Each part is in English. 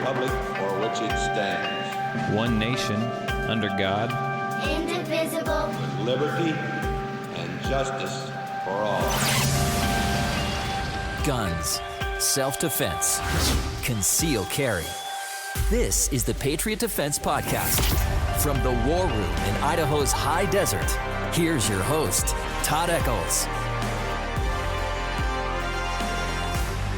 republic for which it stands, one nation, under God, indivisible, with liberty and justice for all. Guns, self-defense, concealed carry. This is the Patriot Defense Podcast. From the war room in Idaho's high desert, here's your host, Todd Echols.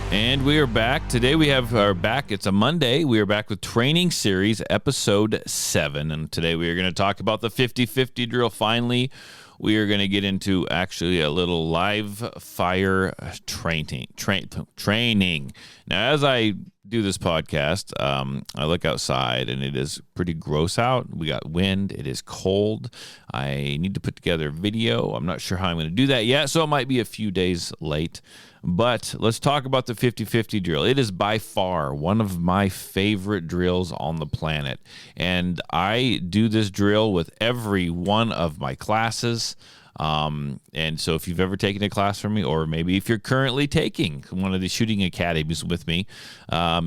And we are back. Today we have our back. It's a Monday. We are back with Training Series, Episode 7. And today we are going to talk about the 50-50 drill. Finally, we are going to get into actually a little live fire training. Now, as I do this podcast, I look outside and it is pretty gross out. We got wind. It is cold. I need to put together a video. I'm not sure how I'm going to do that yet, so it might be a few days late. But let's talk about the 50-50 drill. It is by far one of my favorite drills on the planet. And I do this drill with every one of my classes. And so if you've ever taken a class from me, or maybe if you're currently taking one of the shooting academies with me,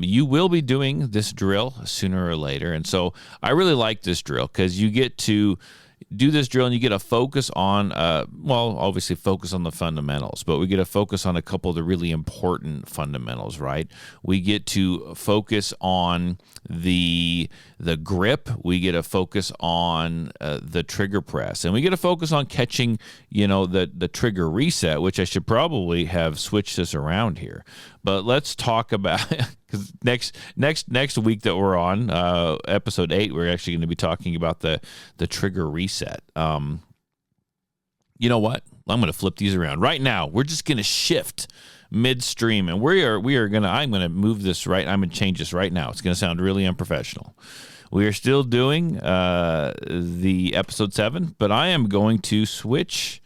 you will be doing this drill sooner or later. And so I really like this drill because you get to do this drill and you get to focus on, obviously focus on the fundamentals, but we get to focus on a couple of the really important fundamentals, right? We get to focus on the grip. We get to focus on the trigger press, and we get to focus on catching, the trigger reset, which I should probably have switched this around here. But let's talk about, because next week that we're on, episode 8, we're actually going to be talking about the trigger reset. You know what? I'm going to flip these around right now. We're just going to shift midstream, and I'm going to move this right. I'm going to change this right now. It's going to sound really unprofessional. We are still doing the episode 7, but I am going to switch.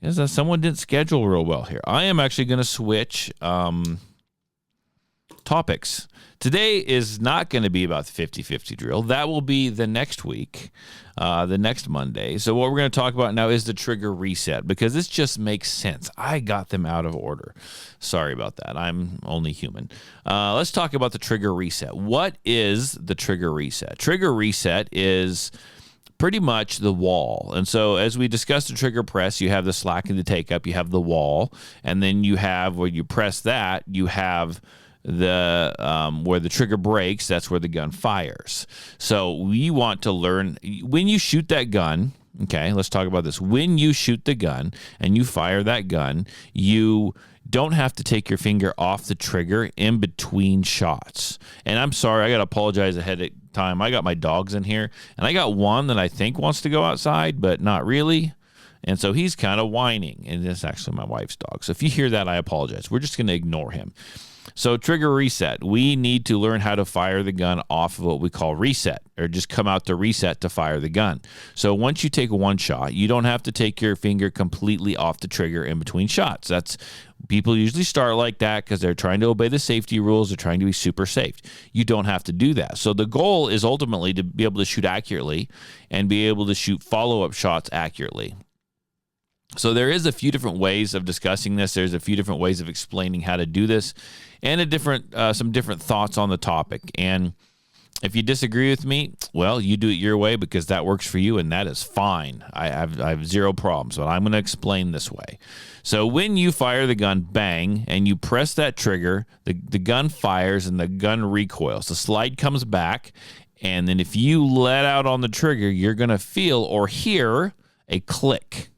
As someone didn't schedule real well here. I am actually going to switch topics. Today is not going to be about the 50-50 drill. That will be the next week, the next Monday. So what we're going to talk about now is the trigger reset, because this just makes sense. I got them out of order. Sorry about that. I'm only human. Let's talk about the trigger reset. What is the trigger reset? Trigger reset is pretty much the wall. And so as we discussed the trigger press, you have the slack and the take up, you have the wall, and then you have, where you press that, you have the where the trigger breaks, that's where the gun fires. So we want to learn, when you shoot that gun, okay, let's talk about this. When you shoot the gun and you fire that gun, you don't have to take your finger off the trigger in between shots. And I'm sorry, I got to apologize ahead of time. I got my dogs in here, and I got one that I think wants to go outside, but not really. And so he's kind of whining, and it's actually my wife's dog. So if you hear that, I apologize. We're just going to ignore him. So trigger reset. We need to learn how to fire the gun off of what we call reset, or just come out to reset to fire the gun. So once you take one shot, you don't have to take your finger completely off the trigger in between shots. People usually start like that because they're trying to obey the safety rules. They're trying to be super safe. You don't have to do that. So the goal is ultimately to be able to shoot accurately and be able to shoot follow-up shots accurately. So there is a few different ways of discussing this. There's a few different ways of explaining how to do this, and some different thoughts on the topic. And if you disagree with me, well, you do it your way, because that works for you, and that is fine. I have zero problems, but I'm going to explain this way. So when you fire the gun, bang, and you press that trigger, the gun fires and the gun recoils. The slide comes back, and then if you let out on the trigger, you're going to feel or hear a click.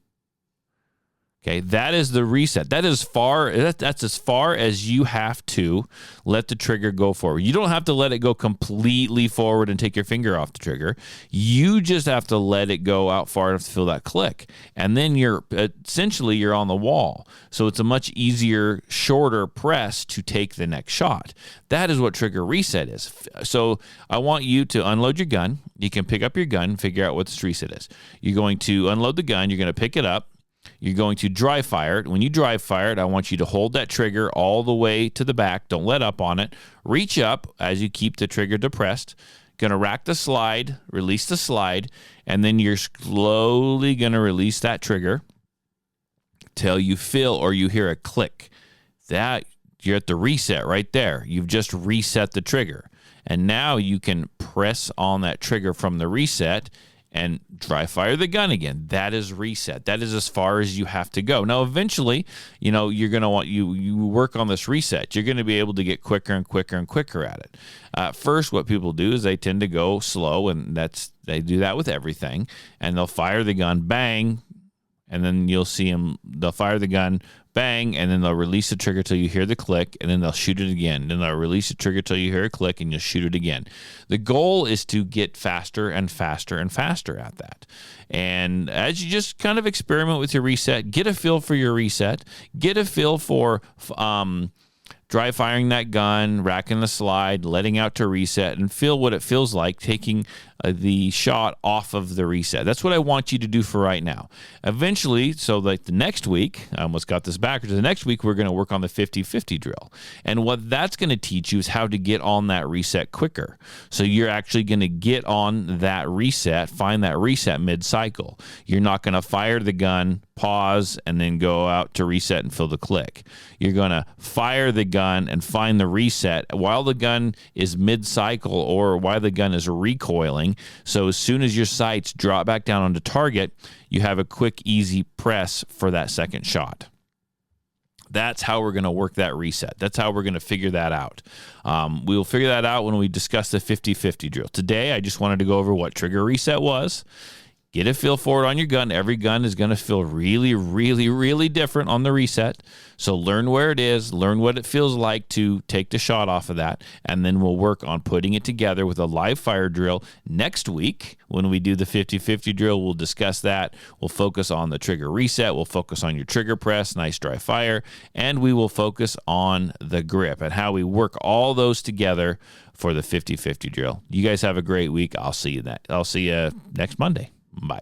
Okay, that is the reset. That's as far as you have to let the trigger go forward. You don't have to let it go completely forward and take your finger off the trigger. You just have to let it go out far enough to feel that click. And then you're on the wall. So it's a much easier, shorter press to take the next shot. That is what trigger reset is. So I want you to unload your gun. You can pick up your gun, figure out what this reset is. You're going to unload the gun. You're going to pick it up. You're going to dry fire it. When you dry fire it, I want you to hold that trigger all the way to the back. Don't let up on it. Reach up as you keep the trigger depressed. Going to rack the slide, release the slide, and then you're slowly going to release that trigger till you feel or you hear a click. That you're at the reset right there. You've just reset the trigger. And now you can press on that trigger from the reset and dry fire the gun again. That is reset. That is as far as you have to go. Now, eventually, you're going to want you work on this reset. You're going to be able to get quicker and quicker and quicker at it. First, what people do is they tend to go slow, and they do that with everything. And they'll fire the gun, bang, and then you'll see them. They'll fire the gun, bang, and then they'll release the trigger till you hear the click, and then they'll shoot it again. Then they'll release the trigger till you hear a click, and you'll shoot it again. The goal is to get faster and faster and faster at that. And as you just kind of experiment with your reset, get a feel for your reset, get a feel for dry firing that gun, racking the slide, letting out to reset, and feel what it feels like taking the shot off of the reset. That's what I want you to do for right now. Eventually, so like the next week, I almost got this backwards, the next week we're going to work on the 50-50 drill. And what that's going to teach you is how to get on that reset quicker. So you're actually going to get on that reset, find that reset mid-cycle. You're not going to fire the gun, pause, and then go out to reset and feel the click. You're going to fire the gun and find the reset while the gun is mid-cycle or while the gun is recoiling. So as soon as your sights drop back down onto target, you have a quick, easy press for that second shot. That's how we're going to work that reset. That's how we're going to figure that out. We'll figure that out when we discuss the 50-50 drill. Today, I just wanted to go over what trigger reset was. Get a feel for it on your gun. Every gun is going to feel really, really, really different on the reset. So learn where it is, learn what it feels like to take the shot off of that, and then we'll work on putting it together with a live fire drill next week. When we do the 50-50 drill, we'll discuss that. We'll focus on the trigger reset. We'll focus on your trigger press, nice dry fire, and we will focus on the grip and how we work all those together for the 50-50 drill. You guys have a great week. I'll see you next Monday. Bye.